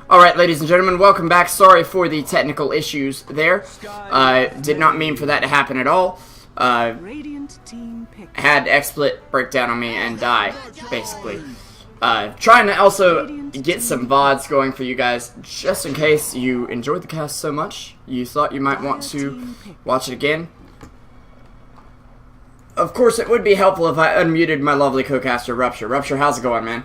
Alright, ladies and gentlemen, welcome back. Sorry for the technical issues there. Did not mean for that to happen at all. Had XSplit break down on me and die, basically. Trying to also get some VODs going for you guys, just in case you enjoyed the cast so much, you thought you might want to watch it again. Of course, it would be helpful if I unmuted my lovely co-caster, Ruptur. Ruptur, how's it going, man?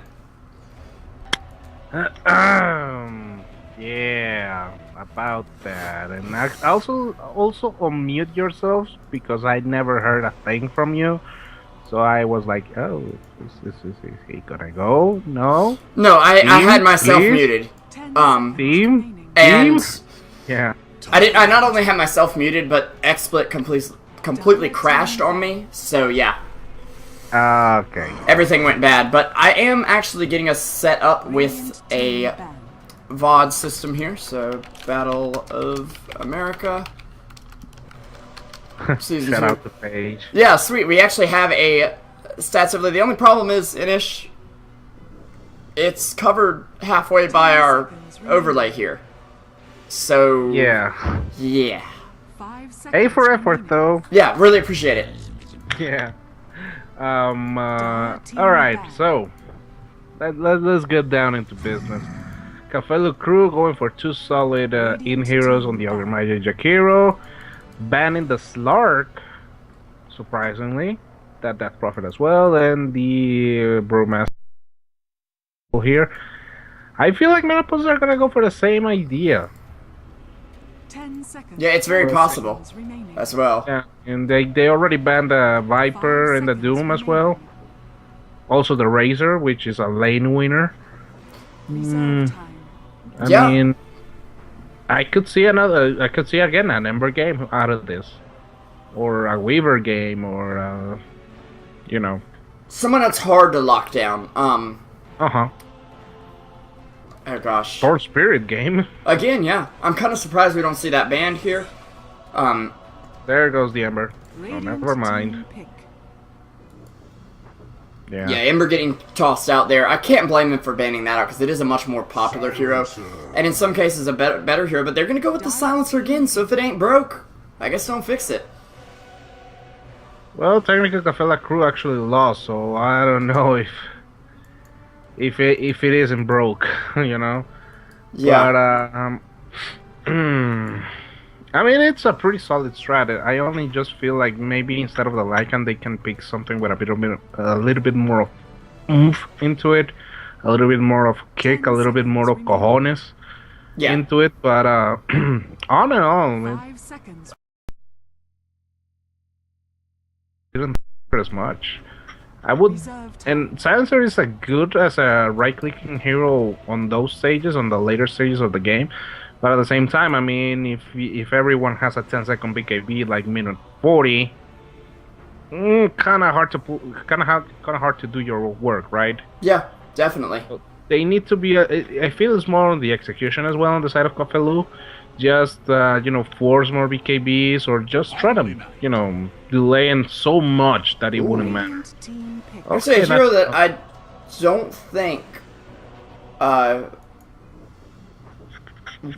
Yeah, about that. And also unmute yourselves, because I never heard a thing from you. So I was like, oh, is he gonna go? No? No, I had myself muted. Theme? And yeah. I not only had myself muted, but XSplit completely crashed on me, so yeah. Okay. Everything went bad, but I am actually getting us set up with a VOD system here, so Battle of America. Season Shout 2. out the page. Yeah, sweet. We actually have a stats overlay. The only problem is, Inish, it's covered halfway by our overlay here. So yeah. A for effort, though. Yeah, really appreciate it. Yeah. Alright, so let's get down into business. Cafelo crew going for 2 solid in-heroes on the Ogre Jakiro, banning the Slark, surprisingly, that's profit as well, and the Brewmaster here. I feel like Menopause are gonna go for the same idea. 10 seconds. Yeah, it's very possible as well. Yeah, and they already banned the Viper and the Doom as well. Also the Razor, which is a lane winner. I mean, I could see again an Ember game out of this, or a Weaver game, or you know, someone that's hard to lock down. Oh gosh. Or Spirit game. Again, yeah. I'm kind of surprised we don't see that banned here. There goes the Ember. Oh, never mind. Yeah, Ember getting tossed out there. I can't blame him for banning that out, because it is a much more popular hero. And in some cases a better hero, but they're going to go with the Silencer again, so if it ain't broke, I guess don't fix it. Well, technically Cafela crew actually lost, so I don't know if it isn't broke, you know. Yeah. But I mean, it's a pretty solid strat. I only just feel like maybe instead of the Lycan, they can pick something with a little bit more of oomph into it, a little bit more of kick, a little bit more of cojones into it. But on and on, it didn't hurt as much. I would, and Silencer is a good as a right-clicking hero on those stages, on the later stages of the game. But at the same time, I mean, if everyone has a 10-second BKB like minute 40, kind of hard to do your work, right? Yeah, definitely. They need to be. I feel it's more on the execution as well on the side of Cafelu. Just you know, force more BKBs, or just try to, you know, delay in so much that it wouldn't matter. Okay, a hero that I don't think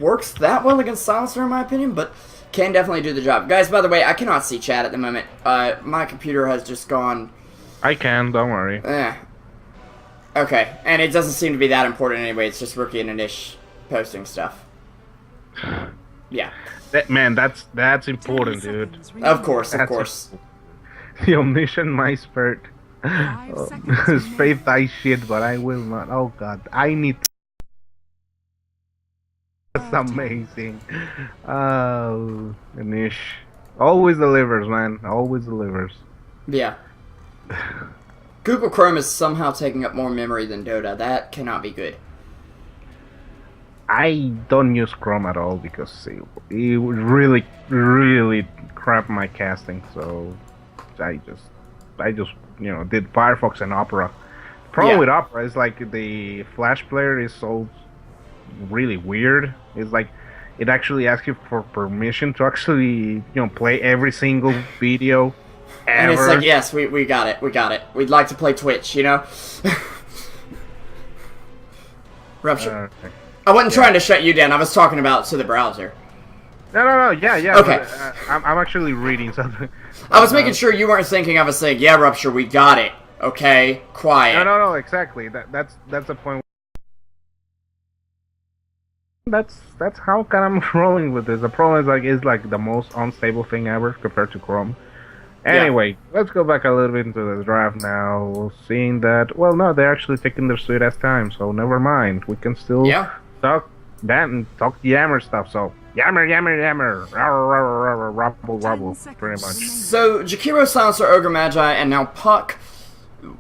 works that well against Silencer in my opinion, but can definitely do the job. Guys, by the way, I cannot see chat at the moment. My computer has just gone... I can, don't worry. Okay, and it doesn't seem to be that important anyway, it's just Rookie and Anish posting stuff. Yeah. That's important, dude. Of course. The omniscient my spirit. Faith thy shit, but I will not. Oh god, I need. That's amazing. Oh, Anish. Always delivers, man. Always delivers. Yeah. Google Chrome is somehow taking up more memory than Dota. That cannot be good. I don't use Chrome at all because it would really crap my casting. So I just you know, did Firefox and Opera. The problem with Opera is like the Flash player is so really weird. It's like it actually asks you for permission to actually, you know, play every single video ever. And it's like, yes, we got it. We'd like to play Twitch, you know. Ruptur. I wasn't trying to shut you down. I was talking about to the browser. No, yeah. Okay. I'm actually reading something. I was making sure you weren't thinking I was saying, yeah, Rupture, we got it. Okay, quiet. No, exactly. That's the point. That's how come I'm rolling with this. The problem is it's like the most unstable thing ever compared to Chrome. Anyway, let's go back a little bit into the draft now. Seeing that, well, no, they're actually taking their sweet ass time, so never mind. We can still talk that and talk Yammer stuff. So Yammer, rubble, pretty much. So Jakiro, Silencer, Ogre, Magi, and now Puck.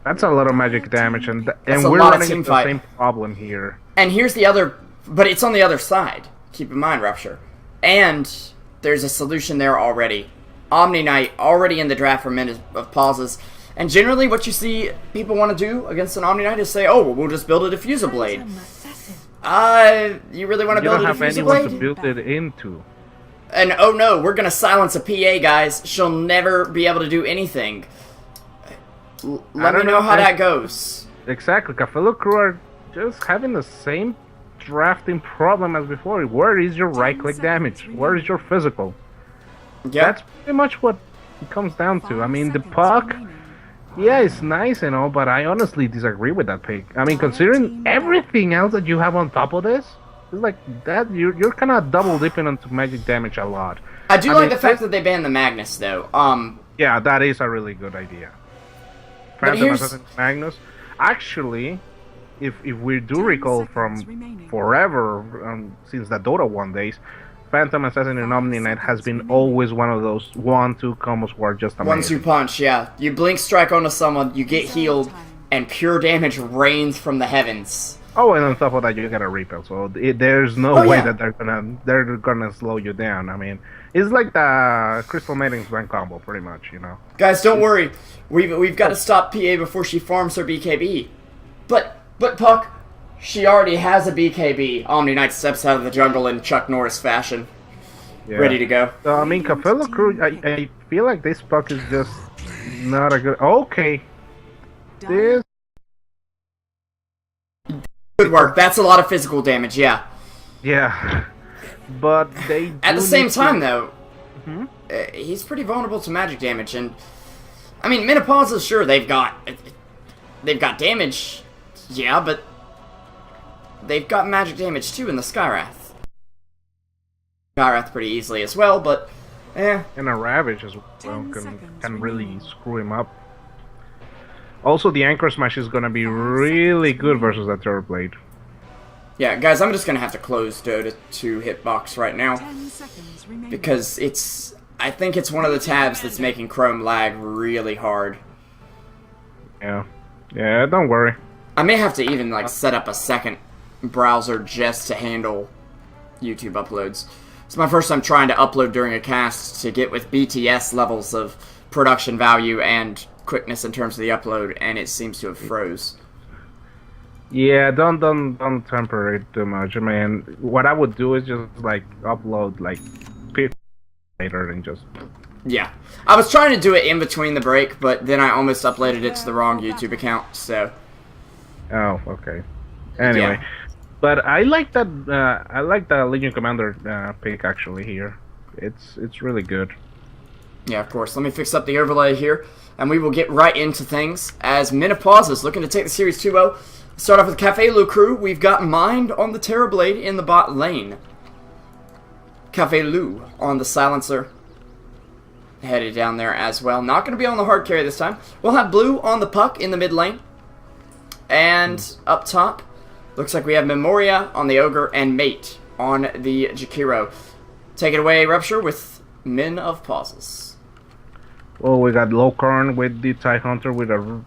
That's a lot of magic damage, and we're running into the same problem here. And here's the other, but it's on the other side. Keep in mind, Rupture. And there's a solution there already. Omni Knight already in the draft for Minute of Pauses. And generally what you see people want to do against an Omni Knight is say, oh, well, we'll just build a Diffuser Blade. You really want to build a Diffuser Blade? You don't have anyone to build it into. And oh no, we're going to silence a PA, guys. She'll never be able to do anything. Let me know how that goes. Exactly. Cafello Crew are just having the same drafting problem as before. Where is your right-click damage? Where is your physical? Yeah. That's pretty much what it comes down to. I mean, the Puck, yeah, it's nice and all, but I honestly disagree with that pick. I mean, considering everything else that you have on top of this, it's like that you're kind of double dipping onto magic damage a lot. I like the fact that they banned the Magnus, though. Yeah, that is a really good idea. Phantom Assassin Magnus. Actually, if we do recall from forever, since the Dota 1 days, Phantom Assassin and Omni Knight has been always one of those 1-2 combos who are just amazing. 1-2 punch, yeah. You blink strike onto someone, you get healed, and pure damage rains from the heavens. Oh, and on top of that, you get a repel, so there's no way that they're gonna slow you down. I mean, it's like the Crystal Maiden's Blank combo, pretty much, you know. Guys, don't worry. We've got to stop PA before she farms her BKB. But Puck, she already has a BKB. Omni Knight steps out of the jungle in Chuck Norris fashion. Yeah. Ready to go. So, I mean, Cafello Crew, I feel like this Puck is just not a good... Okay. This... Good work. That's a lot of physical damage, yeah. Yeah. But they at the same time, though, he's pretty vulnerable to magic damage, and... I mean, Menopause, sure, they've got damage, yeah, but... They've got magic damage, too, in the Skywrath. Skywrath pretty easily as well, but... And a Ravage as well can really screw him up. Also, the Anchor Smash is gonna be really good versus that Terror Blade. Yeah, guys, I'm just gonna have to close Dota 2 Hitbox right now. Because I think it's one of the tabs that's making Chrome lag really hard. Yeah, don't worry. I may have to even, like, set up a second browser just to handle YouTube uploads. It's my first time trying to upload during a cast to get with BTS levels of production value and quickness in terms of the upload, and it seems to have froze. Yeah, don't temper it too much. I mean, what I would do is just like upload like later and just... Yeah, I was trying to do it in between the break, but then I almost uploaded it to the wrong YouTube account, so... Oh, okay. Anyway, but I like that. I like the Legion Commander pick actually here. It's really good. Yeah, of course. Let me fix up the overlay here, and we will get right into things as Menopause is looking to take the series 2-0. Start off with Cafello Crew. We've got Mind on the Terrorblade in the bot lane. Cafello on the Silencer. Headed down there as well. Not going to be on the hard carry this time. We'll have Blue on the Puck in the mid lane. And up top, looks like we have Memoria on the Ogre and Mate on the Jakiro. Take it away, Rupture, with Men of Pauses. Well, we got Lokarn with the TIE Hunter with a...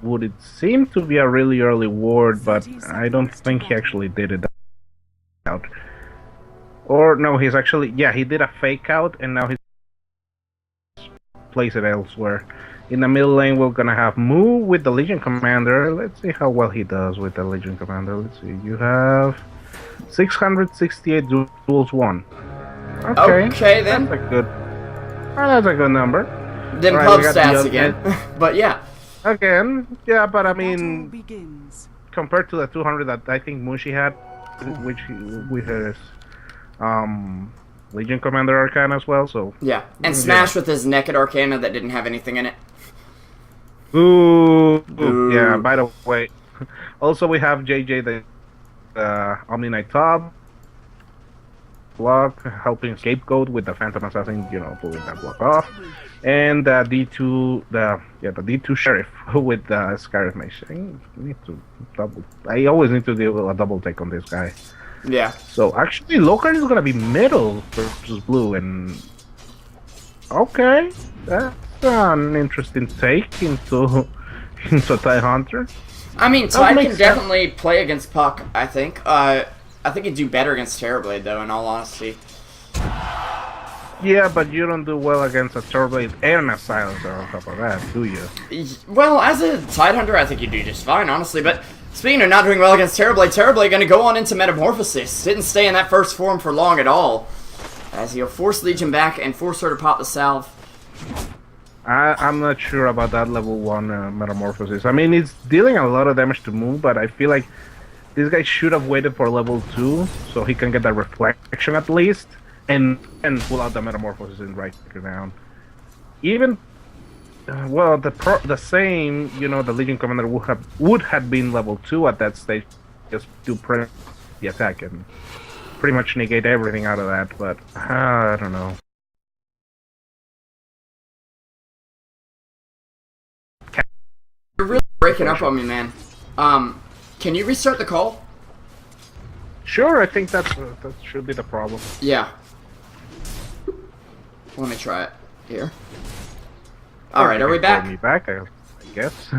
would it seem to be a really early ward, but I don't think he actually did it out. Or, no, he's actually... Yeah, he did a fake out, and now he's placed it elsewhere. In the middle lane, we're gonna have Moo with the Legion Commander. Let's see how well he does with the Legion Commander. Let's see. You have 668 duels won. Okay then. That's a good. That's a good number. Then right, pub stats again. But yeah. Again, yeah, but I mean, compared to the 200 that I think Mushi had, with his Legion Commander Arcana as well. So yeah, and Smash with his Naked Arcana that didn't have anything in it. Ooh. Yeah. By the way, also we have JJ the Omni Knight Top block, helping Scapegoat with the Phantom Assassin, pulling that block off, and the D2 D2 Sheriff with the Scarif Mage. I always need to do a double take on this guy. Yeah. So actually, Lokar is gonna be middle versus blue, and okay, that's an interesting take into TIE Hunter. I mean, TIE can definitely play against Puck, I think. I think he'd do better against Terrorblade, though, in all honesty. Yeah, but you don't do well against a Terrorblade and a Silencer on top of that, do you? Well, as a TIE Hunter, I think you do just fine, honestly. But speaking of not doing well against Terrorblade going to go on into Metamorphosis. Didn't stay in that first form for long at all, as he'll force Legion back and force her to pop the salve. I'm not sure about that level 1 Metamorphosis. I mean, it's dealing a lot of damage to move, but I feel like this guy should have waited for level 2 so he can get that reflection at least, and pull out the Metamorphosis and right down. Even well, the same, the Legion Commander would have been level 2 at that stage, just do the attack and pretty much negate everything out of that. But I don't know. You're really breaking up on me, man. Can you restart the call? Sure, I think that should be the problem. Yeah. Let me try it here. All right, are we back? Call me back, I guess.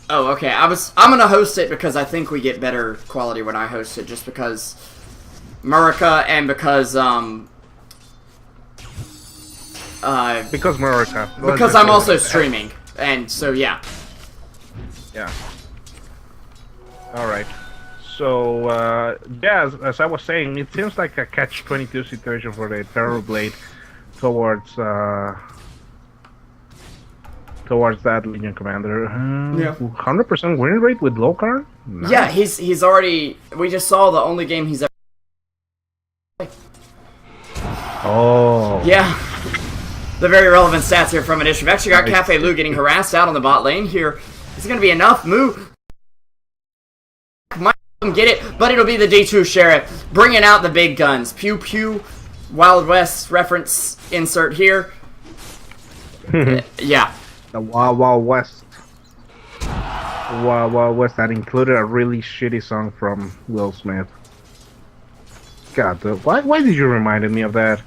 Oh, okay. I'm gonna host it because I think we get better quality when I host it, just because Murica and because because Murica. Because I'm also streaming, and so yeah. Yeah. All right. So yeah, as I was saying, it seems like a catch-22 situation for the Terrorblade towards that Legion Commander. Yeah. 100% win rate with Lokar? Nice. Yeah, he's already. We just saw the only game he's ever. Oh. Yeah. The very relevant stats here from Edition. We've actually got Cafe Lou getting harassed out on the bot lane here. Is it going to be enough? Moo might get it, but it'll be the D2 Sheriff bringing out the big guns. Pew pew. Wild West reference insert here. Yeah. The Wild West. Wild West that included a really shitty song from Will Smith. God, why did you remind me of that?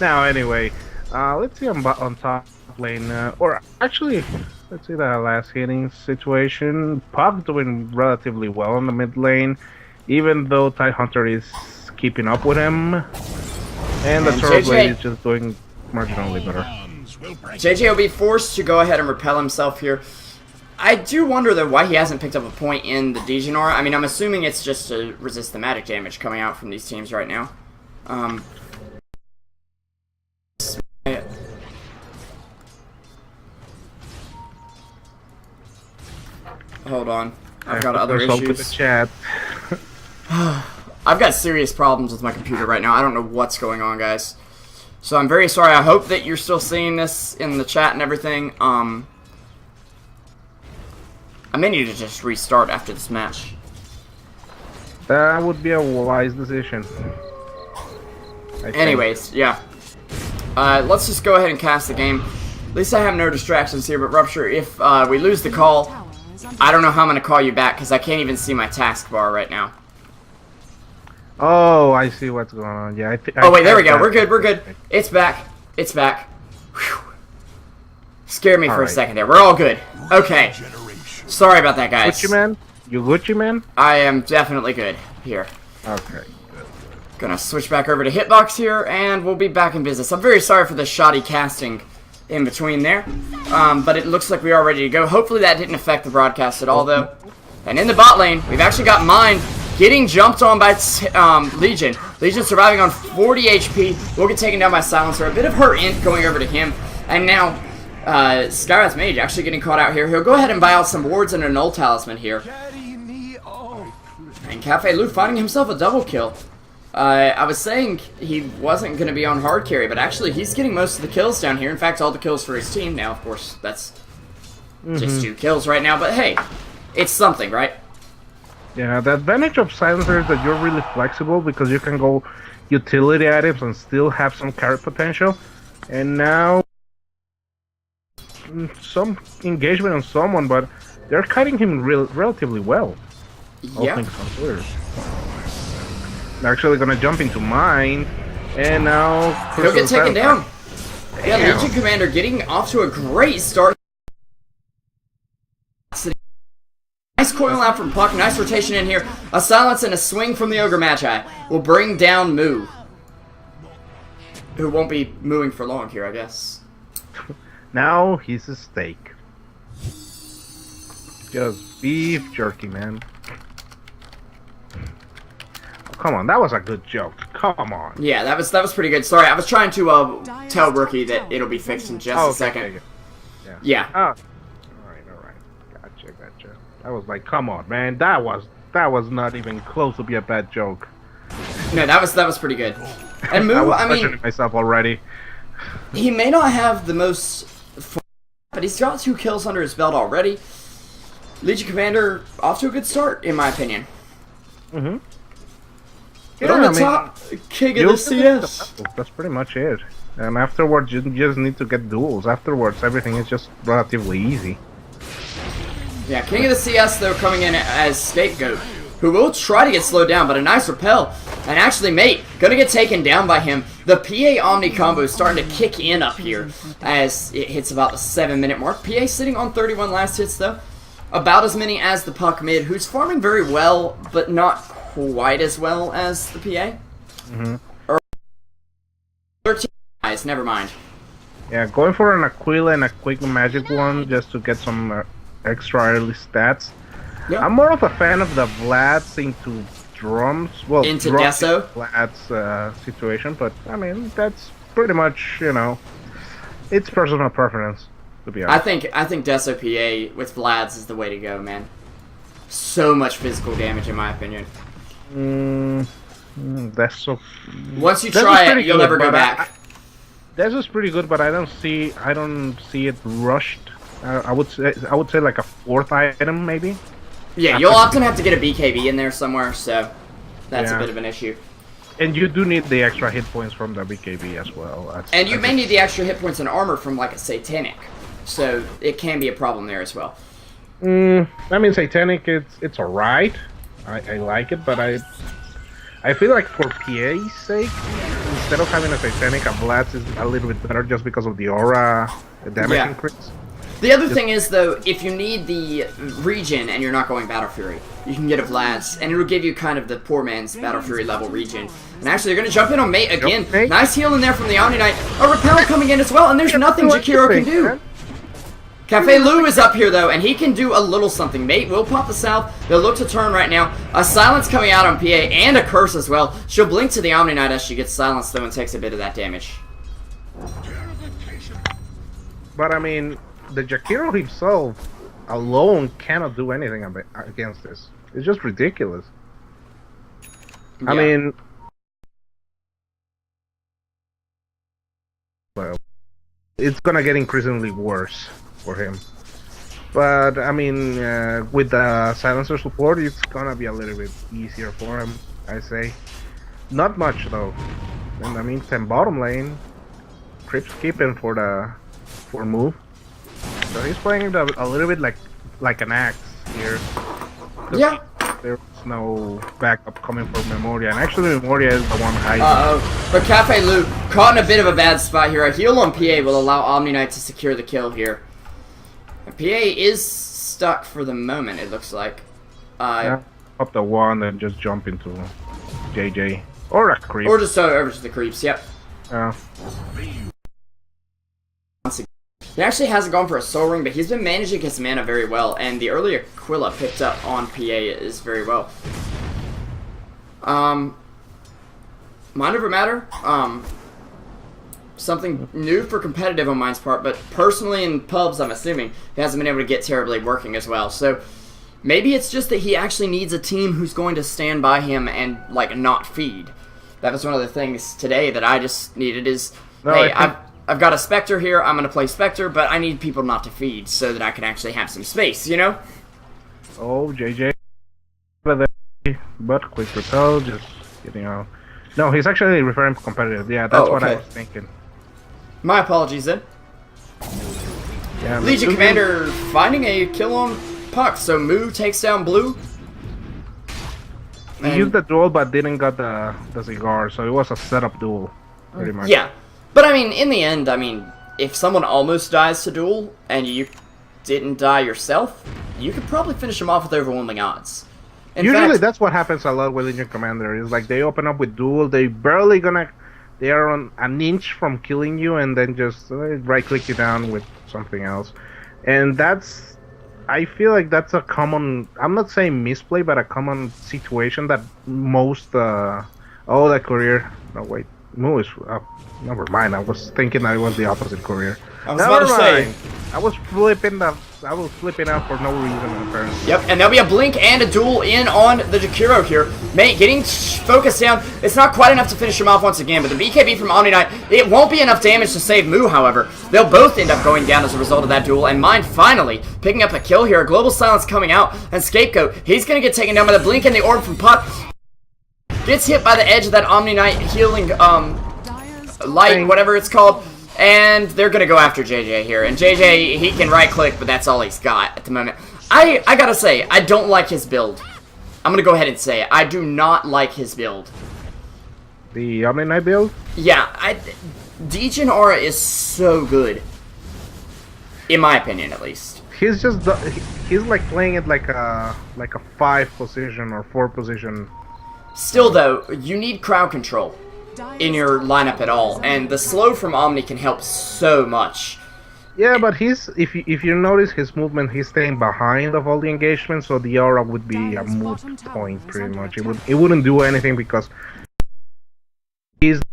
Now, anyway, let's see on top lane, or actually, let's see the last hitting situation. Puck doing relatively well in the mid lane, even though TIE Hunter is keeping up with him, and the Terrorblade is just doing marginally better. JJ will be forced to go ahead and repel himself here. I do wonder, though, why he hasn't picked up a point in the Dejanor. I mean, I'm assuming it's just to resist the magic damage coming out from these teams right now. Hold on. I've got other issues. The chat. I've got serious problems with my computer right now. I don't know what's going on, guys. So I'm very sorry. I hope that you're still seeing this in the chat and everything. I may need to just restart after this match. That would be a wise decision. Anyways, yeah. Let's just go ahead and cast the game. At least I have no distractions here, but Rupture, if we lose the call, I don't know how I'm going to call you back because I can't even see my taskbar right now. Oh, I see what's going on. Yeah, oh, wait, there we go. We're good, we're good. It's back. It's back. Whew. Scared me for a second there. We're all good. Okay. Sorry about that, guys. Gucci man? You Gucci man? I am definitely good here. Okay, good. Gonna switch back over to Hitbox here, and we'll be back in business. I'm very sorry for the shoddy casting in between there, but it looks like we are ready to go. Hopefully that didn't affect the broadcast at all, though. And in the bot lane, we've actually got Mind getting jumped on by Legion. Legion surviving on 40 HP. Will get taken down by Silencer. A bit of her int going over to him. And now, Skywrath Mage actually getting caught out here. He'll go ahead and buy out some wards and a Null Talisman here. And and Cafe Lou finding himself a double kill. I was saying he wasn't going to be on hard carry, but actually he's getting most of the kills down here. In fact, all the kills for his team. Now, of course, that's just 2 kills right now, but hey, it's something, right? Yeah, the advantage of Silencer is that you're really flexible because you can go utility items and still have some carry potential. And now, some engagement on someone, but they're cutting him relatively well. All Yeah. things considered. They're actually gonna jump into mine, and now He'll get taken down. Yeah, Damn. Legion Commander getting off to a great start. Nice coil out from Puck, nice rotation in here. A silence and a swing from the Ogre Magi will bring down Moo. Who won't be mooing for long here, I guess. Now he's a steak. Just beef jerky, man. Oh, come on, that was a good joke. Come on. Yeah, that was pretty good. Sorry, I was trying to tell Rookie that it'll be fixed in just a second. Okay. Yeah. Oh. Alright. Gotcha. I was like, come on, man. That was not even close to be a bad joke. No, that was pretty good. And I Moo, was I mean, questioning myself already. he may not have the most fun, but he's got 2 kills under his belt already. Legion Commander off to a good start, in my opinion. Mm-hmm. But on the top, king of the CS. That's pretty much it. And afterwards, you just need to get duels. Afterwards, everything is just relatively easy. Yeah, king of the CS, though, coming in as Scapegoat, who will try to get slowed down, but a nice repel. And actually, mate, gonna get taken down by him. The PA Omni combo is starting to kick in up here as it hits about the 7-minute mark. PA sitting on 31 last hits, though. About as many as the Puck mid, who's farming very well, but not quite as well as the PA. Mm-hmm. 13 guys, never mind. Yeah, going for an Aquila and a quick magic one just to get some extra early stats. Yep. I'm more of a fan of the Vlads into drums. Well, Into drums Deso? Vlad's situation, but I mean that's pretty much, you know, it's personal preference, to be honest. I think Deso PA with Vlad's is the way to go, man. So much physical damage, in my opinion. That's so. Once you Deso's try it, pretty you'll good, never go but back. Deso's pretty good, but I don't see it rushed. I would say like a 4th item maybe. Yeah, you'll often have to get a BKB in there somewhere, so that's a Yeah. bit of an issue. And you do need the extra hit points from the BKB as well. And you may need the extra hit points and armor from like a Satanic, so it can be a problem there as well. I mean, Satanic, it's alright. I like it, but I feel like for PA's sake, instead of having a Satanic, a Blast is a little bit better just because of the aura damage Yeah. increase. The other thing is, though, if you need the regen and you're not going Battle Fury, you can get a Vlad's, and it'll give you kind of the poor man's Battle Fury level regen. And actually, they're going to jump in on Mate again. Yep, Mate. Nice heal in there from the Omni Knight. A Repel coming in as well, and there's nothing Jakiro can do. Cafe Lou is up here, though, and he can do a little something. Mate will pop the South. They'll look to turn right now. A Silence coming out on PA, and a Curse as well. She'll blink to the Omni Knight as she gets silenced, though, and takes a bit of that damage. But I mean, the Jakiro himself alone cannot do anything against this. It's just ridiculous. I Yeah. mean, well, it's gonna get increasingly worse for him. But I mean, with the silencer support, it's gonna be a little bit easier for him, I say. Not much though. And I mean, bottom lane, Crips keeping for move. So he's playing a little bit like an axe here. Yeah. There's no backup coming from Memoria, and actually Memoria is the one hiding. But Cafe Lou caught in a bit of a bad spot here. A heal on PA will allow Omni Knight to secure the kill here. And PA is stuck for the moment, it looks like. Yeah, up the one and just jump into JJ. Or a creep. Or just over to the creeps, yep. He actually hasn't gone for a Soul Ring, but he's been managing his mana very well, and the early Aquila picked up on PA is very well. Mind over matter, something new for competitive on mine's part, but personally in pubs, I'm assuming, he hasn't been able to get terribly working as well. So, Maybe it's just that he actually needs a team who's going to stand by him and, like, not feed. That was one of the things today that I just needed is, No, hey, I think- I've got a Spectre here, I'm going to play Spectre, but I need people not to feed so that I can actually have some space, you know? Oh, JJ. But quick repel, just getting out. No, he's actually referring to competitive. Yeah, that's Oh, what I okay. was thinking. My apologies then. Yeah, Legion Commander finding a kill on Puck, so Moo takes down Blue. He used the duel but didn't got the cigar, so it was a setup duel, pretty much. Yeah, but I mean, in the end, I mean, if someone almost dies to duel and you didn't die yourself, you could probably finish them off with overwhelming odds. In Usually fact, that's what happens a lot with Legion Commander. Is like they open up with duel, they are on an inch from killing you, and then just right click you down with something else. And that's, I feel like that's a common, I'm not saying misplay, but a common situation that most, the courier, no wait, Moo is, never mind, I was thinking that it was the opposite courier. I was about to say. I was flipping out for no reason apparently. Yep, and there'll be a blink and a duel in on the Jakiro here. Mate, getting focused down. It's not quite enough to finish him off once again, but the BKB from Omni Knight, it won't be enough damage to save Moo, however. They'll both end up going down as a result of that duel, and Mind finally picking up a kill here. Global Silence coming out, and Scapegoat, he's going to get taken down by the blink and the orb from Puck. Gets hit by the edge of that Omni Knight healing, light, whatever it's called. And they're going to go after JJ here. And JJ, he can right-click, but that's all he's got at the moment. I gotta say, I don't like his build. I'm going to go ahead and say it. I do not like his build. The Omni Knight build? Yeah, Degen Aura is so good. In my opinion, at least. He's just, he's like playing it like a 5 position or 4 position. Still, though, you need crowd control in your lineup at all, and the slow from Omni can help so much. Yeah, but he's, if you notice his movement, he's staying behind of all the engagements, so the aura would be a moot point pretty much. It wouldn't do anything because he's in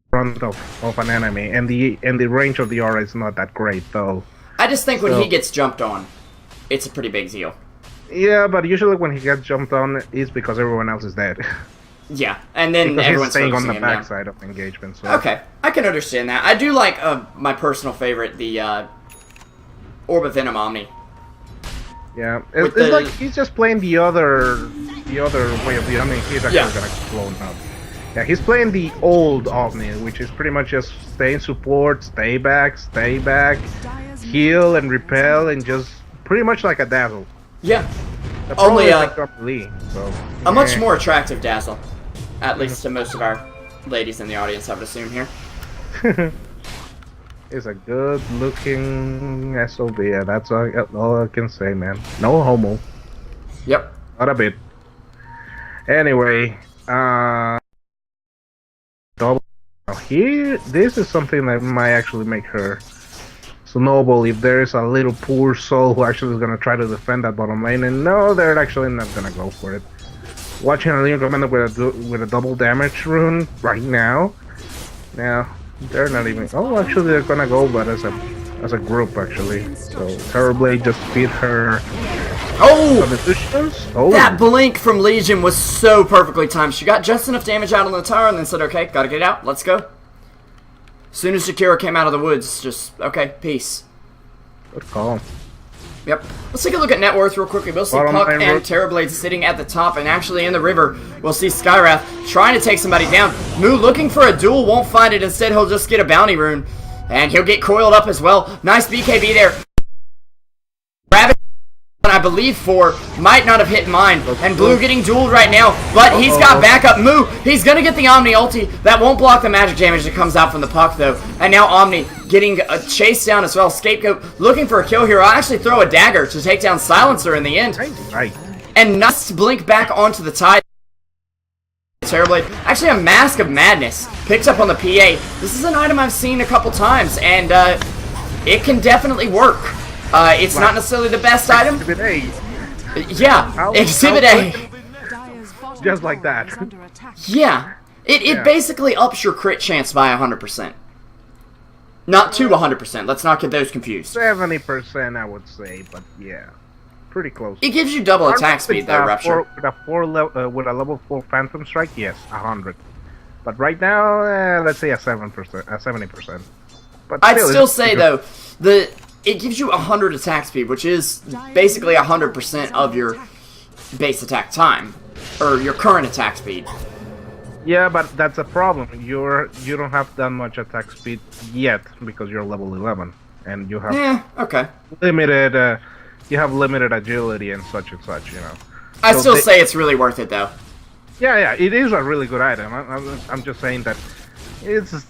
front of an enemy, and the range of the aura is not that great though. I just think when he gets jumped on, it's a pretty big deal. Yeah, but usually when he gets jumped on, it's because everyone else is dead. Yeah, and then because everyone's he's staying on focusing the him down. backside of engagement. So. Okay, I can understand that. I do like my personal favorite, the Orb of Venom Omni. Yeah, With it's like he's just playing the other way of the Omni. He's actually gonna blow up. Yeah, he's playing the old Omni, which is pretty much just stay in support, stay back, heal and repel, and just pretty much like a Dazzle. Yeah, The only Lee, so, a much more attractive Dazzle, at least to most of our ladies in the audience, I would assume here. It's a good-looking SOB. Yeah, that's all I can say, man. No homo. Yep. Not a bit. Anyway, double. Here, this is something that might actually make her snowball if there is a little poor soul who actually is gonna try to defend that bottom lane, and no, they're actually not gonna go for it. Watching a Legion Commander with a double damage rune right now. Now they're not even. Oh, actually, they're gonna go, but as a group actually. So Terrorblade just beat her. Oh, that blink from Legion was so perfectly timed. She got just enough damage out on the tower and then said, okay, gotta get out, let's go. As soon as Shakira came out of the woods, just, okay, peace. Good call. Yep. Let's take a look at net worth real quickly. We'll see Puck and Terrorblade sitting at the top, and actually in the river, we'll see Skywrath trying to take somebody down. Moo looking for a duel, won't find it. Instead, he'll just get a bounty rune, and he'll get coiled up as well. Nice BKB there. I believe 4 might not have hit mine, and Blue getting dueled right now, but he's got backup. Moo, he's gonna get the Omni ulti. That won't block the magic damage that comes out from the Puck though, and now Omni getting a chase down as well. Scapegoat looking for a kill here. I'll actually throw a dagger to take down Silencer in the end. Right. And nice blink back onto the tide. Terrorblade, actually a Mask of Madness picks up on the PA. This is an item I've seen a couple times, and it can definitely work. It's not necessarily the best item. Exhibit A. Yeah, Exhibit A. Just like that. Yeah. It basically ups your crit chance by 100%. Not to 100%. Let's not get those confused. 70%, I would say, but yeah. pretty close. It gives you double attack speed though, Rupture. With a level 4 Phantom Strike, yes, 100. But right now, let's say a 70%. But I'd still say though, it gives you 100 attack speed, which is basically 100% of your base attack time, or your current attack speed. Yeah, but that's a problem. You don't have that much attack speed yet because you're level 11, and you have limited. You have limited agility and such, you know. I'd still say it's really worth it though. Yeah, it is a really good item. I'm just saying that it's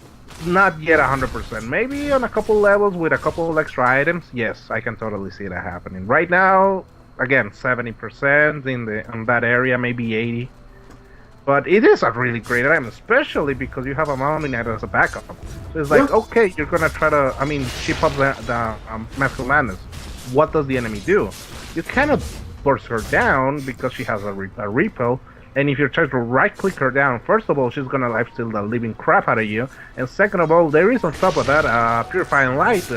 not yet 100%. Maybe on a couple levels with a couple of extra items, yes, I can totally see that happening. Right now, again, 70% on that area, maybe 80. But it is a really great item, especially because you have a Mountain Knight as a backup. So it's like, okay, you're gonna try to, she pops the Mask of Madness. What does the enemy do? You cannot force her down because she has a repel. And if you try to right-click her down, first of all, she's gonna lifesteal the living crap out of you. And second of all, there is on top of that, Purifying Light.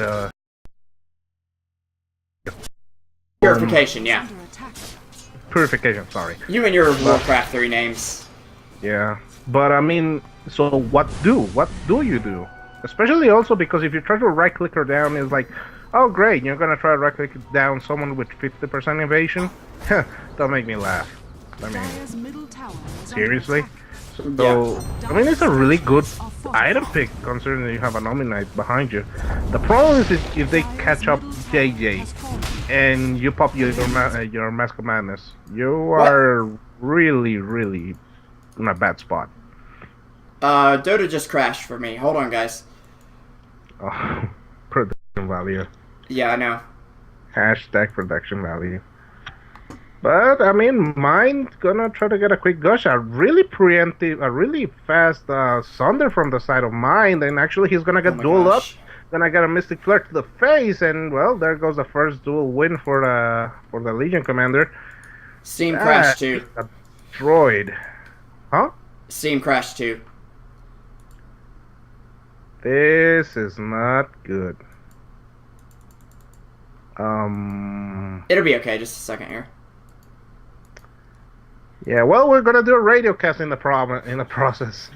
Purification, yeah. Purification, sorry. You and your Warcraft 3 names. Yeah, but so what do you do? Especially also because if you try to right-click her down, it's like, oh great, you're gonna try to right-click down someone with 50% evasion? Don't make me laugh. I mean, seriously? So, it's a really good item pick considering that you have an Omni-Knight behind you. The problem is if they catch up JJ and you pop your Mask of Madness, you are really, really in a bad spot. Dota just crashed for me. Hold on, guys. Oh, production value. Yeah, I know. Hashtag production value. But, mine's gonna try to get a quick gush. A really fast Sunder from the side of mine. Then actually he's gonna get dueled up. Then I got a Mystic Flare to the face. And, well, there goes the first duel win for the Legion Commander. Steam crashed too. A droid. Huh? Steam crashed too. This is not good. It'll be okay. Just a second here. Yeah, well, we're gonna do a radio cast in the process,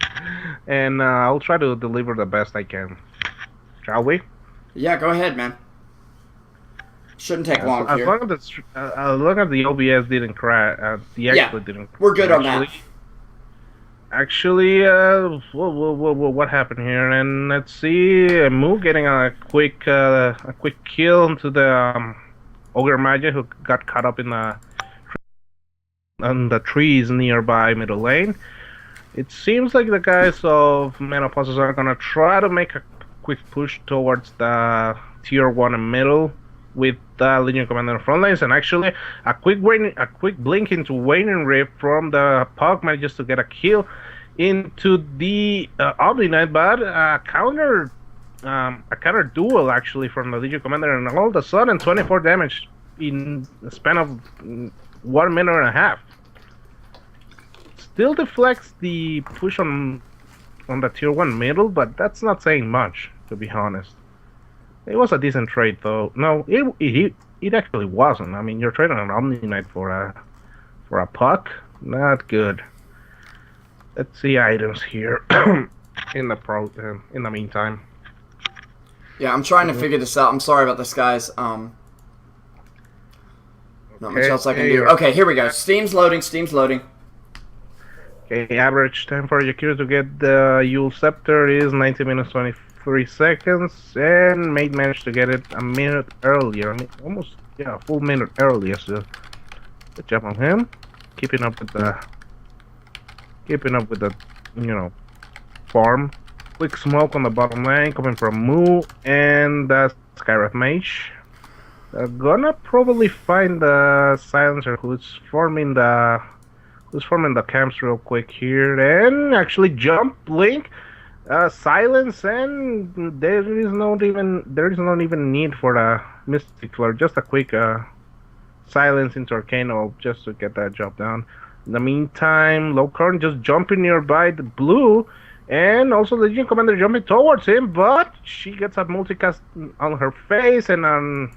and I'll try to deliver the best I can. Shall we? Yeah, go ahead, man. Shouldn't take long as here. As long as the OBS didn't crash, didn't. We're good on that. Actually, what happened here? And let's see, Moo getting a quick kill into the Ogre Magi who got caught up in the trees nearby middle lane. It seems like the guys of Menopauses are gonna try to make a quick push towards the tier 1 middle with the Legion Commander front lines, and actually a quick blink into Waning Rift from the Pug manages to get a kill into the Omni Knight, but a counter duel actually from the Legion Commander, and all of a sudden 24 damage in the span of 1 minute and a half. Still deflects the push on the tier 1 middle, but that's not saying much, to be honest. It was a decent trade, though. No, it actually wasn't. You're trading an Omni Knight for a puck. Not good. Let's see items here in the meantime. Yeah, I'm trying to figure this out. I'm sorry about this, guys. Not much else I can do. Okay, here we go. Steam's loading. Okay, average time for Yakira to get the Yule Scepter is 90 minutes 23 seconds, and Mate managed to get it a minute earlier. Almost, a full minute earlier, so good job on him. Keeping up with the farm. Quick smoke on the bottom lane coming from Moo and the Skywrath Mage. They're gonna probably find the Silencer who's forming the camps real quick here, and actually jump Link, silence, and there is not even need for the Mystic Flare. Just a quick silence into Arcano just to get that job done. In the meantime, Low Current just jumping nearby the blue, And also the Legion Commander jumping towards him, but she gets a multicast on her face, and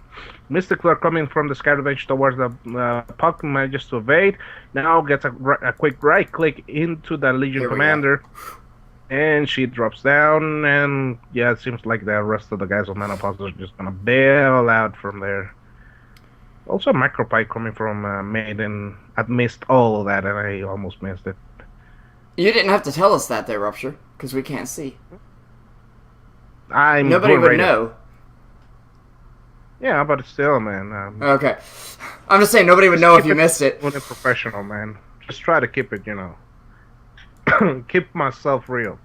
Mystic Flare coming from the Scatter Bench towards the puck manages to evade. Now gets a quick right click into the Legion Commander, and she drops down, and yeah, it seems like the rest of the guys on Menopause are just gonna bail out from there. Also, a Micropike coming from Maiden. I've missed all of that, and I almost missed it. You didn't have to tell us that there, Rupture, because we can't see. Nobody would know. Yeah, but still, man. Okay. I'm just saying nobody would know if you missed it. When a professional, man. Just try to keep it, keep myself real.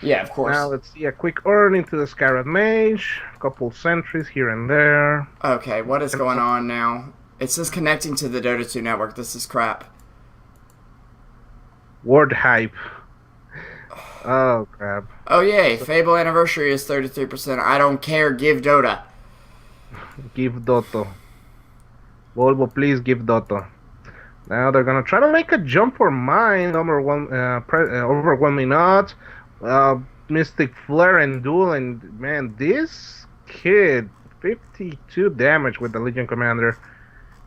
Yeah, of course. Now let's see a quick earn into the Scarab Mage. A couple sentries here and there. Okay, what is going on now? It says connecting to the Dota 2 network. This is crap. Word hype. Oh, crap. Oh, yay. Fable Anniversary is 33%. I don't care. Give Dota. Give Dota. Volvo, please give Dota. Now they're gonna try to make a jump for mine. Overwhelming odds. Mystic Flare and Duel. And, man, this kid, 52 damage with the Legion Commander.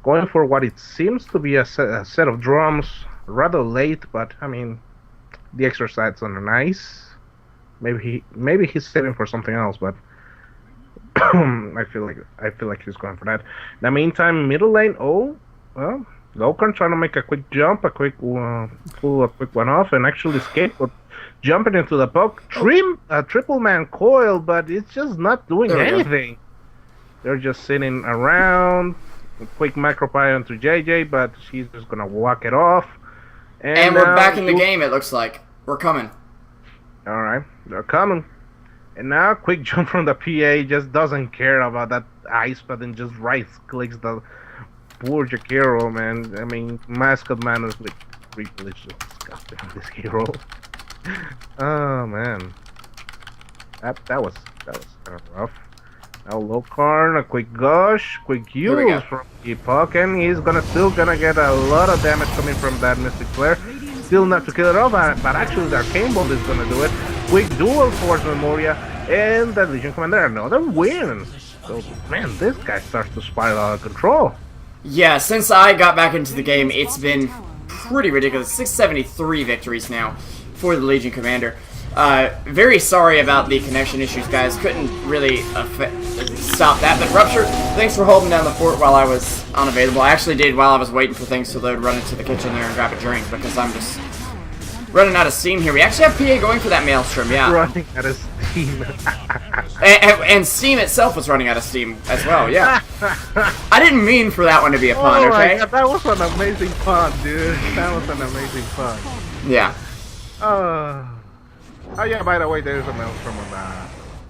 Going for what it seems to be a set of drums. Rather late, but I mean, the extra sides are nice. Maybe he's saving for something else, but I feel like he's going for that. In the meantime, middle lane. Oh, well, Lokan trying to make a quick jump, pull a quick one off, and actually escape, but jumping into the puck. Triple man coil, but it's just not doing anything. They're just sitting around. A quick Micropie onto JJ, but she's just gonna walk it off. And we're back in the game, it looks like. We're coming. Alright, they're coming. And now, quick jump from the PA, just doesn't care about that ice, but then just right-clicks the poor Jakiro, man. I mean, Mascot Man is like really disgusting, this hero. Oh, man. That was kind of rough. Now Lokarn, a quick gush, quick use from the puck, and he's still gonna get a lot of damage coming from that Mystic Flare. Still not to kill it off, but actually the Arcane Bolt is gonna do it. Quick duel towards Memoria, and the Legion Commander another win. So man, this guy starts to spiral out of control. Yeah, since I got back into the game, it's been pretty ridiculous. 673 victories now for the Legion Commander. Very sorry about the connection issues, guys. Couldn't really stop that. But Rupture, thanks for holding down the fort while I was unavailable. I actually did, while I was waiting for things to load, run into the kitchen there and grab a drink because I'm just running out of steam here. We actually have PA going for that Maelstrom, yeah. Running out of steam. and Steam itself was running out of steam as well, yeah. I didn't mean for that one to be a pun, okay? God, that was an amazing pun, dude. That was an amazing pun. Yeah. Oh yeah, by the way, there's a Maelstrom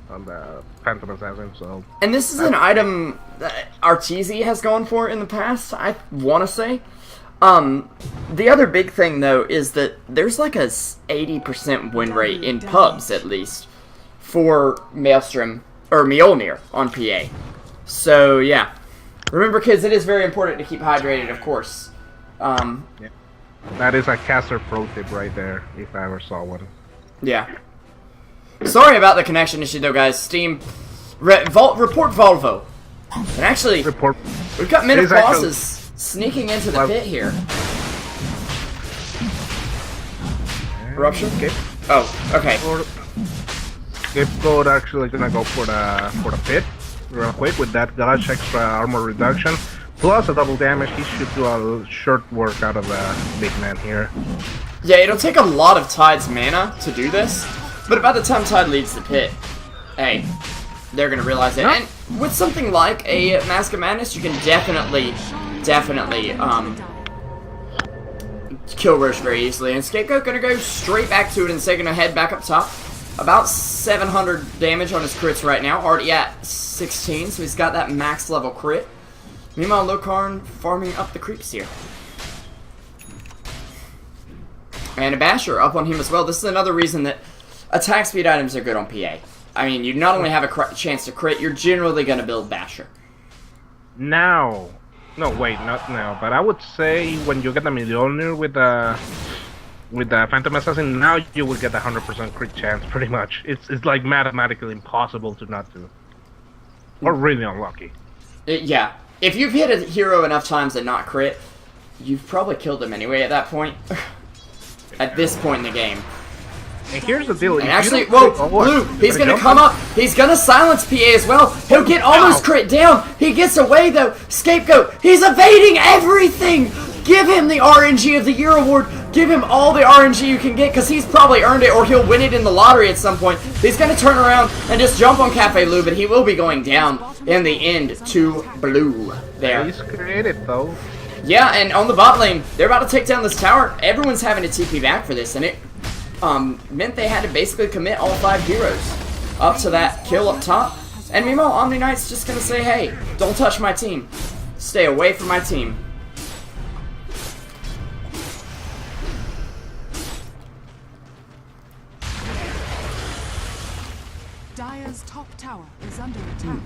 on the Phantom Assassin, so... And this is an item that Arteezy has gone for in the past, I want to say. The other big thing, though, is that there's like a 80% win rate in pubs, at least, for Maelstrom, or Mjolnir on PA. So, yeah. Remember, kids, it is very important to keep hydrated, of course. Yeah. That is a caster pro tip right there, if I ever saw one. Yeah. Sorry about the connection issue, though, guys. Steam, report Volvo. And actually, we've got Menopauses sneaking into the pit here. Rupture? Okay. Oh, okay. Scapegoat actually gonna go for the pit real quick with that Gush extra armor reduction. Plus a double damage. He should do a short work out of the big man here. Yeah, it'll take a lot of Tide's mana to do this, but by the time Tide leads the pit, hey, they're gonna realize it. And with something like a Mask of Madness, you can definitely kill Roche very easily. And Scapegoat gonna go straight back to it, and instead gonna head back up top. About 700 damage on his crits right now, already at 16, so he's got that max level crit. Meanwhile, Lokarn farming up the creeps here. And a Basher up on him as well. This is another reason that attack speed items are good on PA. I mean, you not only have a chance to crit, you're generally going to build Basher. Now. No, wait, not now. But I would say when you get the Mjolnir with the with the Phantom Assassin, now you will get a 100% crit chance, pretty much. It's like mathematically impossible to not do. Or really unlucky. Yeah. If you've hit a hero enough times and not crit, you've probably killed him anyway at that point. At this point in the game. And here's the deal. And actually, whoa, Blue, he's gonna come up. He's gonna silence PA as well. He'll get almost crit down. He gets away though. Scapegoat. He's evading everything. Give him the RNG of the Year award. Give him all the RNG you can get, because he's probably earned it, or he'll win it in the lottery at some point. He's gonna turn around and just jump on Cafe Lou, but he will be going down in the end to Blue there. He's created though. Yeah, and on the bot lane, they're about to take down this tower. Everyone's having to TP back for this, and it meant they had to basically commit all 5 heroes up to that kill up top. And meanwhile, Omni Knight's just gonna say, hey, don't touch my team. Stay away from my team. Dire's top tower is under attack.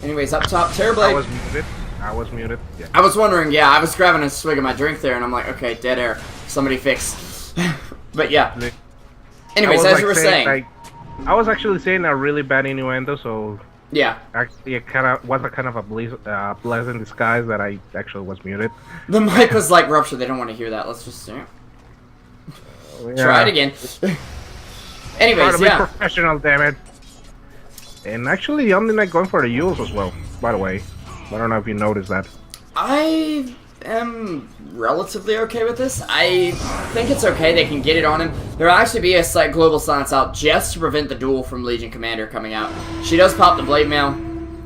Anyways, up top, Terrorblade. I was muted. Yeah. I was wondering, yeah, I was grabbing a swig of my drink there, and I'm like, okay, dead air. Somebody fix. But yeah. Anyways, as you were saying. Like, I was actually saying a really bad innuendo, so... Yeah. Actually, it was a kind of a pleasant disguise that I actually was muted. The mic was like, Rupture, they don't want to hear that. Let's just try it again. Anyways, try to be professional, damn it. And actually, Omni Knight going for the Yules as well, by the way. I don't know if you noticed that. I am relatively okay with this. I think it's okay. They can get it on him. There will actually be a slight global silence out just to prevent the duel from Legion Commander coming out. She does pop the Blade Mail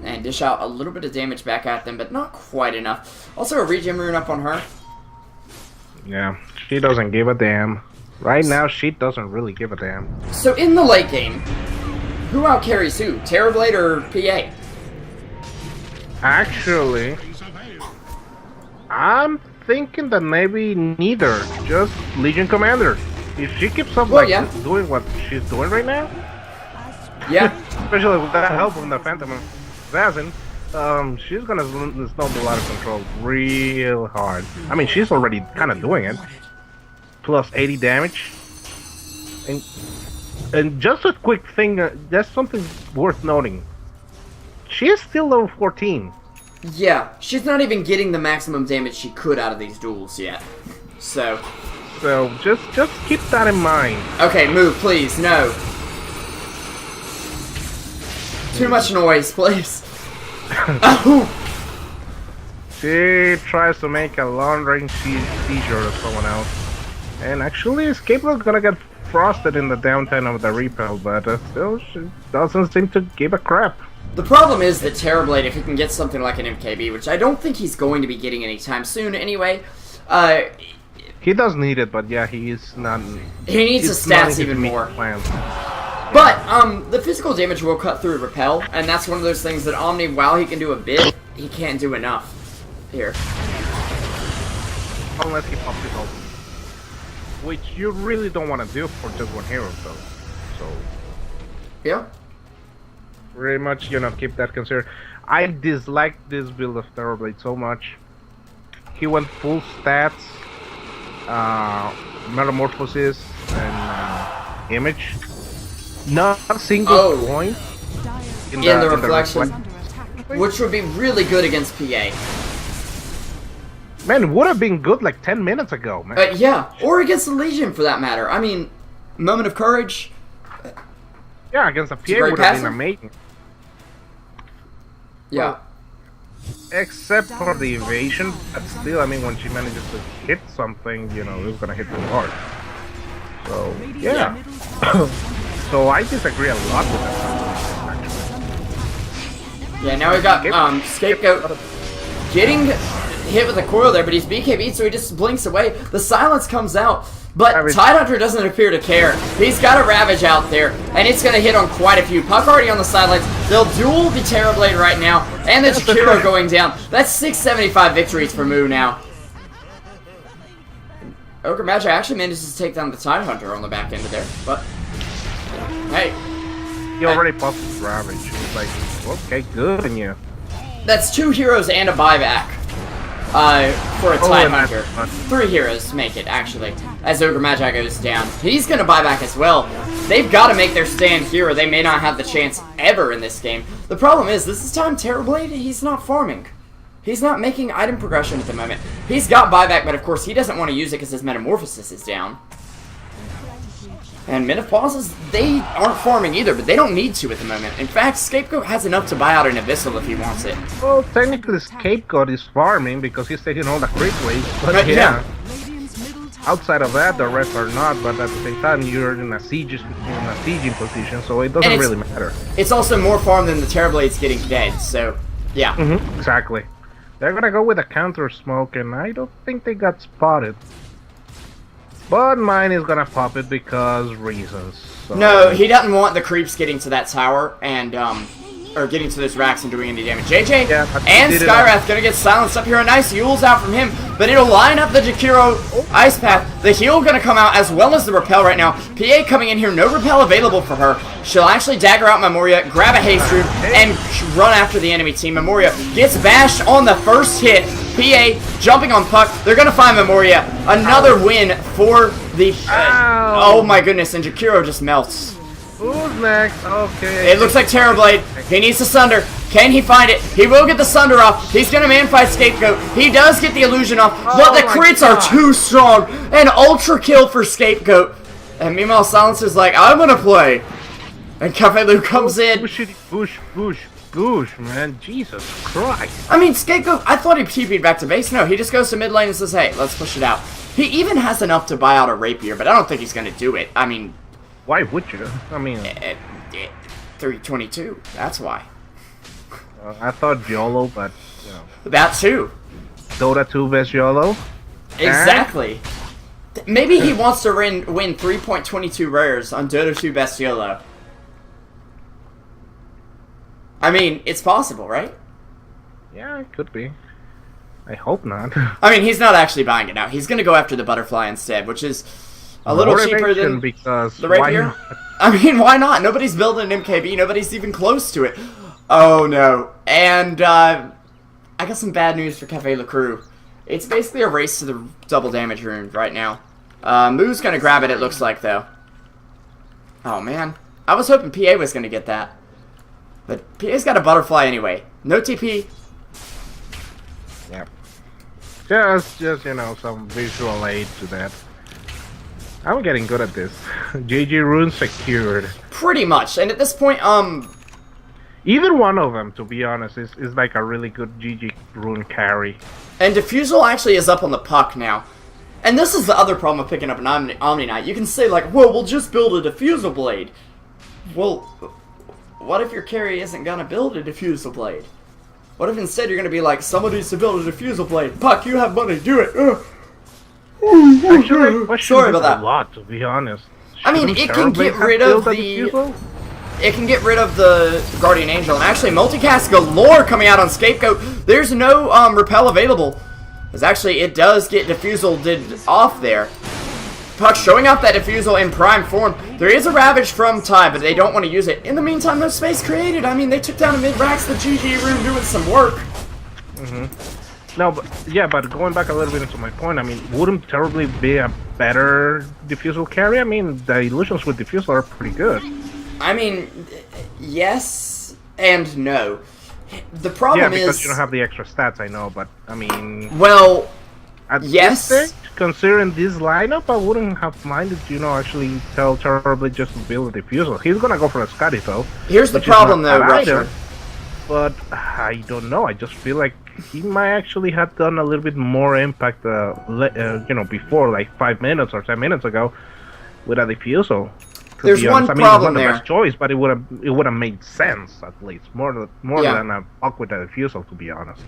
and dish out a little bit of damage back at them, but not quite enough. Also, a regen rune up on her. Yeah, she doesn't give a damn. Right now, she doesn't really give a damn. So in the late game, who outcarries who? Terrorblade or PA? Actually, I'm thinking that maybe neither, just Legion Commander. If she keeps up doing what she's doing right now, yeah, especially with that help from the Phantom Assassin, she's gonna snowball out of control real hard. I mean, she's already kind of doing it. Plus 80 damage, and just a quick thing, that's something worth noting. She is still level 14. Yeah, she's not even getting the maximum damage she could out of these duels yet. So just keep that in mind. Okay, move, please. No. Too much noise, please. She tries to make a long-range seizure of someone else. And actually, Scapegoat's gonna get frosted in the downtime of the repel, but still, she doesn't seem to give a crap. The problem is that Terrorblade, if he can get something like an MKB, which I don't think he's going to be getting anytime soon anyway, he does need it, but yeah, he is not... He needs the stats even more. But, the physical damage will cut through Repel, and that's one of those things that Omni, while he can do a bit, he can't do enough. Here. Unless he pops his ult. Which you really don't want to do for just one hero, though. So... Yeah. Very much, keep that considered. I dislike this build of Terrorblade so much. He went full stats, Metamorphosis, and Image. Not a single point in the reflection, which would be really good against PA. Man, it would have been good like 10 minutes ago, man. Yeah, or against the Legion for that matter. I mean, Moment of Courage. Yeah, against the PA would have been amazing. Yeah. Well, except for the evasion, but still, I mean, when she manages to hit something, it's gonna hit too hard. So, yeah. So I disagree a lot with that, actually. Yeah, now we got Scapegoat getting hit with a coil there, but he's BKB'd, so he just blinks away. The silence comes out, but Tidehunter doesn't appear to care. He's got a Ravage out there, and it's going to hit on quite a few. Puck already on the sidelines. They'll duel the Terrorblade right now, and the Jakiro going down. That's 675 victories for Moo now. Ogre Magi actually manages to take down the Tidehunter on the back end of there, but hey. He already popped his Ravage. He was like, okay, good on you. That's 2 heroes and a buyback. for a Oh, Tide and Hunter. 3 heroes make it, actually, as Ogre Magi goes down. He's gonna buy back as well. They've got to make their stand here, or they may not have the chance ever in this game. The problem is, this is time Terrorblade, he's not farming. He's not making item progression at the moment. He's got buyback, but of course he doesn't want to use it because his Metamorphosis is down. And Minute Pauses, they aren't farming either, but they don't need to at the moment. In fact, Scapegoat has enough to buy out an Abyssal if he wants it. Well, technically Scapegoat is farming because he's taking all the creep waves, but yeah. Outside of that, the rest are not, but at the same time, you're in a sieging position, so it doesn't really matter. It's also more farm than the Terrorblade's getting dead, so yeah. Exactly. They're gonna go with a counter smoke, and I don't think they got spotted. But mine is gonna pop it because reasons. So. No, he doesn't want the creeps getting to that tower and or getting to those racks and doing any damage. JJ and Skyrath gonna get silenced up here. A nice Yule's out from him, but it'll line up the Jakiro Ice Path. The heal gonna come out as well as the repel right now. PA coming in here, no repel available for her. She'll actually dagger out Memoria, grab a haste root, and run after the enemy team. Memoria gets bashed on the first hit. PA jumping on Puck. They're gonna find Memoria. Another win for the. Oh my goodness! And Jakiro just melts. Who's next? Okay. It looks like Terrorblade. He needs the Sunder. Can he find it? He will get the Sunder off. He's gonna man-fight Scapegoat. He does get the illusion off, but the crits are too strong. An ultra kill for Scapegoat. And meanwhile, Silencer's like, I'm gonna play. And Cafe Lou comes in. Push, man. Jesus Christ. I mean, Scapegoat, I thought he TP'd back to base. No, he just goes to mid lane and says, hey, let's push it out. He even has enough to buy out a Rapier, but I don't think he's gonna do it. I mean... Why would you? I mean... 322, that's why. I thought YOLO, but, you know... That too. Dota 2 vs YOLO? Exactly. Maybe he wants to win 3.22 rares on Dota 2 Best YOLO. I mean, it's possible, right? Yeah, it could be. I hope not. I mean, he's not actually buying it now. He's going to go after the Butterfly instead, which is a little cheaper than because the Rapier. I mean, why not? Nobody's building an MKB. Nobody's even close to it. Oh, no. And I got some bad news for Cafe Le Crew. It's basically a race to the double damage rune right now. Moo's going to grab it, it looks like, though. Oh, man. I was hoping PA was going to get that. But PA's got a Butterfly anyway. No TP. Yep. Just, you know, some visual aid to that. I'm getting good at this. GG rune secured. Pretty much. And at this point, either one of them, to be honest, is like a really good GG rune carry. And Diffusal actually is up on the Puck now. And this is the other problem of picking up an Omni Knight. You can say, like, well, we'll just build a Diffusal Blade. Well, what if your carry isn't going to build a Diffusal Blade? What if instead you're going to be like, somebody needs to build a Diffusal Blade. Puck, you have money, do it. Actually, sorry about that. A lot, to be honest. I mean, it can get rid of the... It can get rid of the Guardian Angel. And actually, multicast galore coming out on Scapegoat. There's no repel available. Because actually, it does get Diffusal off there. Puck showing off that Diffusal in prime form. There is a Ravage from Tide, but they don't want to use it. In the meantime, no space created. I mean, they took down a mid-racks, the GG room doing some work. No, but yeah, but going back a little bit into my point, I mean, wouldn't Terribly be a better Diffusal carry? I mean, the illusions with Diffusal are pretty good. I mean, yes and no. The problem is... Yeah, because you don't have the extra stats, I know, but, I mean... Well, at yes. This stage, considering this lineup, I wouldn't have minded, you know, actually tell Terribly just to build a Diffusal. He's gonna go for a Scotty, though. Here's the problem, though, Ruptur. But, I don't know, I just feel like he might actually have done a little bit more impact, you know, before, like 5 minutes or 10 minutes ago, with a Diffusal. There's one problem there. It's not the best choice, but it would have made sense at least more than a Puck with a Diffusal, to be honest.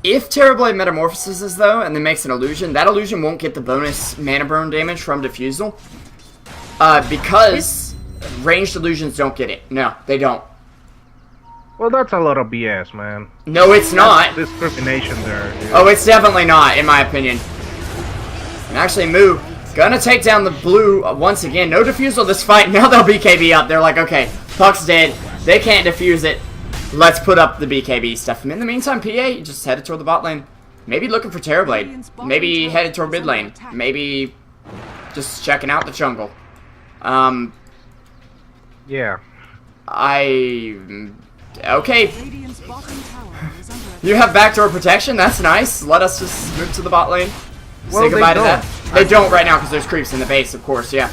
If Terrorblade metamorphoses though, and then makes an illusion, that illusion won't get the bonus mana burn damage from Diffusal, because ranged illusions don't get it. No, they don't. Well, that's a lot of BS, man. No, it's not. Discrimination there. Dude. Oh, it's definitely not, in my opinion. And actually, Moo gonna take down the blue once again. No Diffusal this fight. Now they'll BKB up. They're like, okay, Puck's dead. They can't defuse it. Let's put up the BKB stuff. In the meantime, PA just headed toward the bot lane. Maybe looking for Terrorblade. Maybe headed toward mid lane. Maybe just checking out the jungle. Yeah. Okay. Radiant's bottom tower is under attack. You have backdoor protection. That's nice. Let us just move to the bot lane. Well, Say goodbye to they that. don't. They don't right now because there's creeps in the base, of course. Yeah.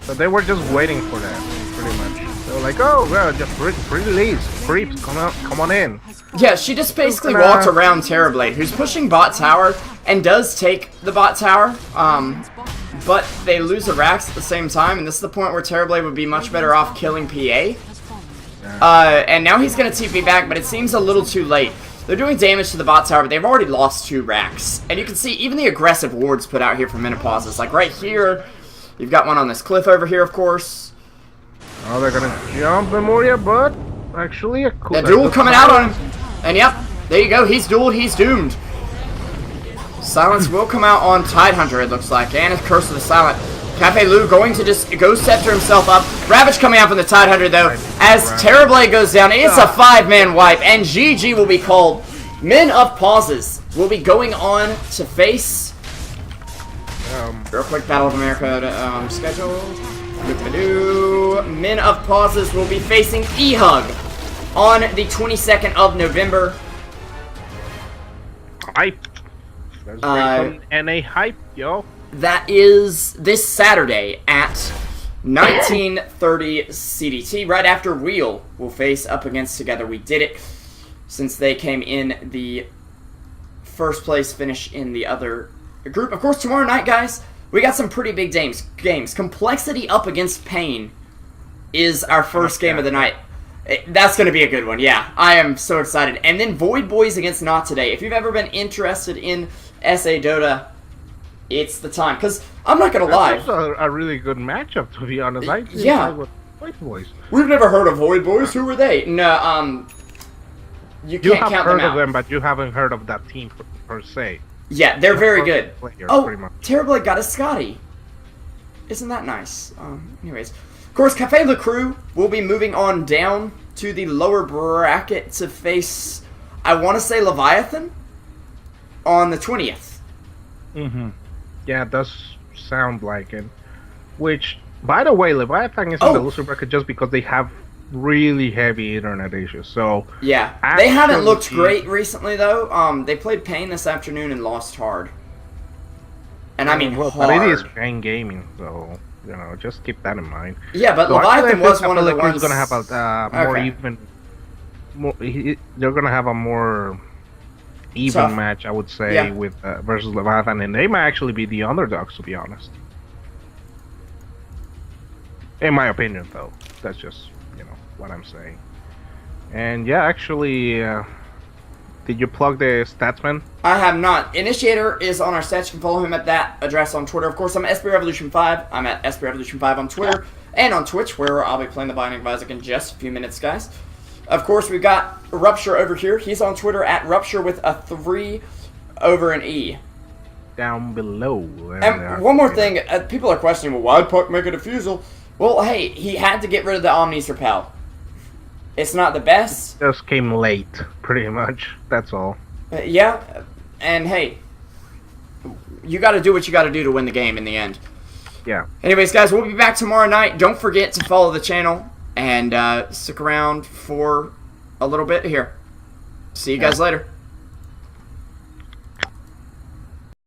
So they were just waiting for that, pretty much. They were like, oh, well, just release. Creeps, come on in. Yeah, she just basically walked around Terrorblade, who's pushing bot tower and does take the bot tower. But they lose the racks at the same time, and this is the point where Terrorblade would be much better off killing PA. And now he's going to TP back, but it seems a little too late. They're doing damage to the bot tower, but they've already lost 2 racks. And you can see even the aggressive wards put out here for menopauses. Like right here, you've got one on this cliff over here, of course. Oh, they're gonna jump Memoria, but actually a cool. A duel coming out on him. And yep, there you go. He's dueled, he's doomed. Silence will come out on Tidehunter, it looks like. And a Curse of the Silent. Cafe Lou going to just go scepter himself up. Ravage coming out from the Tidehunter, though. As Terrorblade goes down, it's a 5-man wipe. And GG will be called. Men of Pauses will be going on to face... Real quick, Battle of America schedule. Men of Pauses will be facing E-Hug on the 22nd of November. Hype. Let's bring some NA hype, yo. That is this Saturday at 19:30 CDT, right after Wheel will face up against Together We Did It, since they came in the first place finish in the other group. Of course, tomorrow night, guys, we got some pretty big games. Complexity up against Pain is our first game of the night. That's going to be a good one, yeah. I am so excited. And then Void Boys against Not Today. If you've ever been interested in SA Dota, it's the time. Because I'm not going to lie. That's a really good matchup, to be honest. Yeah. With Void Boys. We've never heard of Void Boys. Who were they? No, you can't count them out. You have heard of them, but you haven't heard of that team per se. Yeah, they're very good. Player, oh, pretty much. Terrorblade got a Scotty. Isn't that nice? Anyways. Of course, Cafe Le Crew will be moving on down to the lower bracket to face, I want to say, Leviathan on the 20th. Mm-hmm. Yeah, it does sound like it. Which, by the way, Leviathan is in the loser bracket just because they have really heavy internet issues. So yeah, they haven't looked great recently, though. They played Pain this afternoon and lost hard. And I mean, hard. But it is Pain Gaming, so... You know, just keep that in mind. Yeah, but so Leviathan was one of the ones. Going to have a more even. They're going to have a more even match, I would say, with versus Leviathan, and they might actually be the underdogs, to be honest. In my opinion, though, that's just what I'm saying. And yeah, actually. Did you plug the Statsman? I have not. Initiator is on our stats. You can follow him at that address on Twitter. Of course, I'm SB Revolution 5. I'm at SB Revolution 5 on Twitter and on Twitch, where I'll be playing the Binding of Isaac in just a few minutes, guys. Of course, we've got Ruptur over here. He's on Twitter at Ruptur with a 3 over an E. Down below. And one more thing. People are questioning, well, why'd Puck make a defusal? Well, hey, he had to get rid of the Omni's Repel. It's not the best. Just came late, pretty much. That's all. Yeah, and hey, you got to do what you got to do to win the game in the end. Yeah. Anyways, guys, we'll be back tomorrow night. Don't forget to follow the channel and stick around for a little bit here. See you guys later.